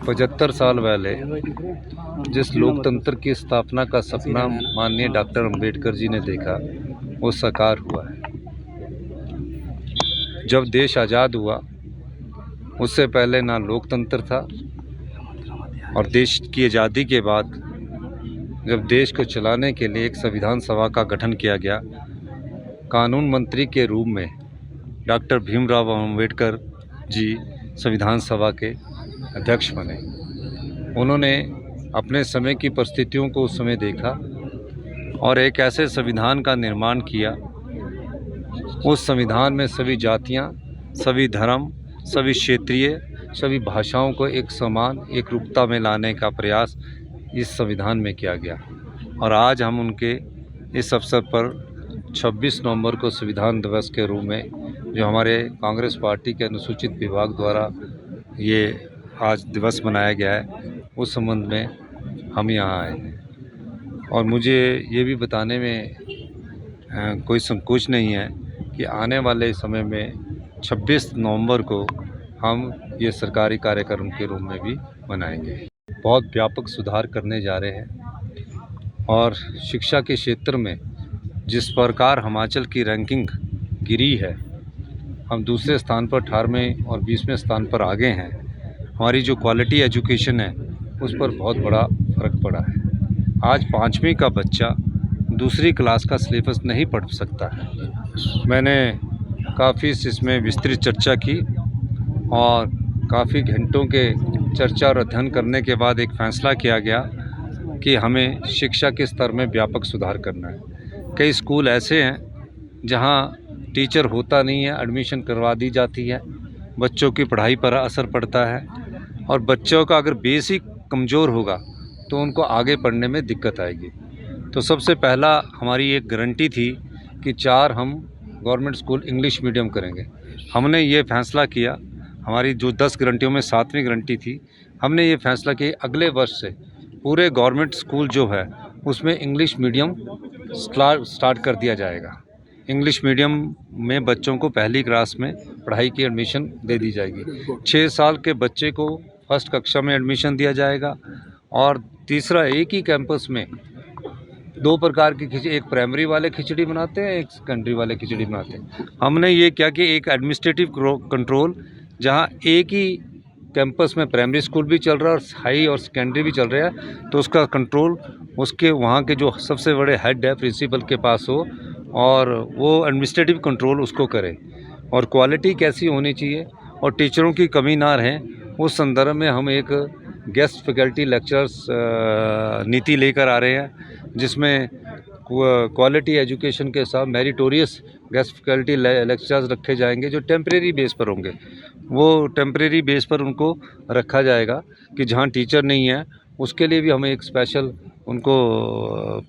75 साल पहले जिस लोकतंत्र की स्थापना का सपना माननीय डॉक्टर अंबेडकर जी ने देखा, वो साकार हुआ है। जब देश आज़ाद हुआ, उससे पहले ना लोकतंत्र था, और देश की आज़ादी के बाद जब देश को चलाने के लिए एक संविधान सभा का गठन किया गया, कानून मंत्री के रूप में डॉक्टर भीमराव अंबेडकर जी संविधान सभा के अध्यक्ष बने। उन्होंने अपने समय की परिस्थितियों को उस समय देखा और एक ऐसे संविधान का निर्माण किया। उस संविधान में सभी जातियां, सभी धर्म, सभी क्षेत्रीय, सभी भाषाओं को एक समान एक रूपता में लाने का प्रयास इस संविधान में किया गया। और आज हम उनके इस अवसर पर 26 नवंबर को संविधान दिवस के रूप में, जो हमारे कांग्रेस पार्टी के अनुसूचित विभाग द्वारा ये आज दिवस मनाया गया है, उस संबंध में हम यहाँ आए हैं। और मुझे ये भी बताने में कोई संकोच नहीं है कि आने वाले समय में 26 नवंबर को हम ये सरकारी कार्यक्रम के रूप में भी मनाएंगे। बहुत व्यापक सुधार करने जा रहे हैं और शिक्षा के क्षेत्र में जिस प्रकार हिमाचल की रैंकिंग गिरी है, हम दूसरे स्थान पर 18वें और 20वें स्थान पर आगे हैं। हमारी जो क्वालिटी एजुकेशन है, उस पर बहुत बड़ा फ़र्क पड़ा है। आज 5वीं का बच्चा दूसरी क्लास का सिलेबस नहीं पढ़ सकता है। मैंने काफ़ी इसमें विस्तृत चर्चा की और काफ़ी घंटों के चर्चा और अध्ययन करने के बाद एक फ़ैसला किया गया कि हमें शिक्षा के स्तर में व्यापक सुधार करना है। कई स्कूल ऐसे हैं जहां टीचर होता नहीं है, एडमिशन करवा दी जाती है, बच्चों की पढ़ाई पर असर पड़ता है, और बच्चों का अगर बेस ही कमज़ोर होगा तो उनको आगे पढ़ने में दिक्कत आएगी। तो सबसे पहला हमारी एक गारंटी थी कि 4 हम गवर्नमेंट स्कूल इंग्लिश मीडियम करेंगे। हमने ये फ़ैसला किया, हमारी जो 10 गारंटियों में 7वीं गारंटी थी, हमने ये फ़ैसला किया अगले वर्ष से पूरे गवर्नमेंट स्कूल जो है उसमें इंग्लिश मीडियम स्टार्ट कर दिया जाएगा। इंग्लिश मीडियम में बच्चों को पहली क्लास में पढ़ाई की एडमिशन दे दी जाएगी। 6 साल के बच्चे को फर्स्ट कक्षा में एडमिशन दिया जाएगा। और तीसरा, एक ही कैंपस में 2 प्रकार की खिचड़ी, एक प्राइमरी वाले खिचड़ी बनाते हैं, एक सेकेंडरी वाले खिचड़ी बनाते हैं। हमने ये क्या कि एक एडमिनिस्ट्रेटिव कंट्रोल, जहाँ एक ही कैंपस में प्राइमरी स्कूल भी चल रहा है और हाई और सेकेंडरी भी चल रहा है, तो उसका कंट्रोल उसके वहाँ के जो सबसे बड़े हेड है प्रिंसिपल के पास हो और वो एडमिनिस्ट्रेटिव कंट्रोल उसको करे। और क्वालिटी कैसी होनी चाहिए और टीचरों की कमी ना रहे, उस संदर्भ में हम एक गेस्ट फैकल्टी लेक्चरर्स नीति लेकर आ रहे हैं, जिसमें क्वालिटी एजुकेशन के साथ मेरिटोरियस गेस्ट फैकल्टी लेक्चरर्स रखे जाएंगे, जो टेम्परेरी बेस पर होंगे। वो टेम्परेरी बेस पर उनको रखा जाएगा कि जहाँ टीचर नहीं है उसके लिए भी हम एक स्पेशल उनको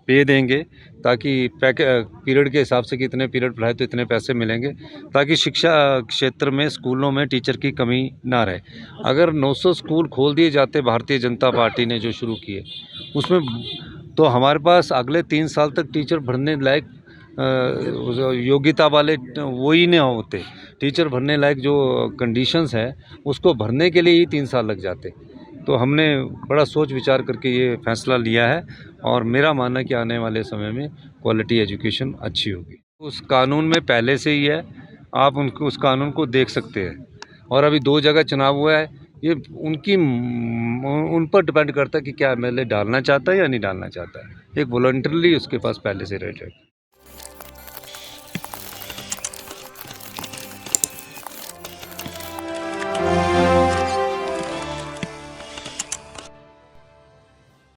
पे देंगे, ताकि पीरियड के हिसाब से कि इतने पीरियड पढ़ाए तो इतने पैसे मिलेंगे, ताकि शिक्षा क्षेत्र में स्कूलों में टीचर की कमी ना रहे। अगर 900 स्कूल खोल दिए जाते भारतीय जनता पार्टी ने जो शुरू किए उसमें, तो हमारे पास अगले 3 साल तक टीचर भरने लायक योग्यता वाले वो ही नहीं होते। टीचर भरने लायक जो कंडीशंस है उसको भरने के लिए ही 3 साल लग जाते। तो हमने बड़ा सोच विचार करके ये फ़ैसला लिया है और मेरा मानना है कि आने वाले समय में क्वालिटी एजुकेशन अच्छी होगी। उस कानून में पहले से ही है, आप उनको उस कानून को देख सकते हैं। और अभी 2 जगह चुनाव हुआ है, ये उन पर डिपेंड करता है कि क्या एमएलए डालना चाहता है या नहीं डालना चाहता है। एक वॉलंटरली उसके पास पहले से रेट है।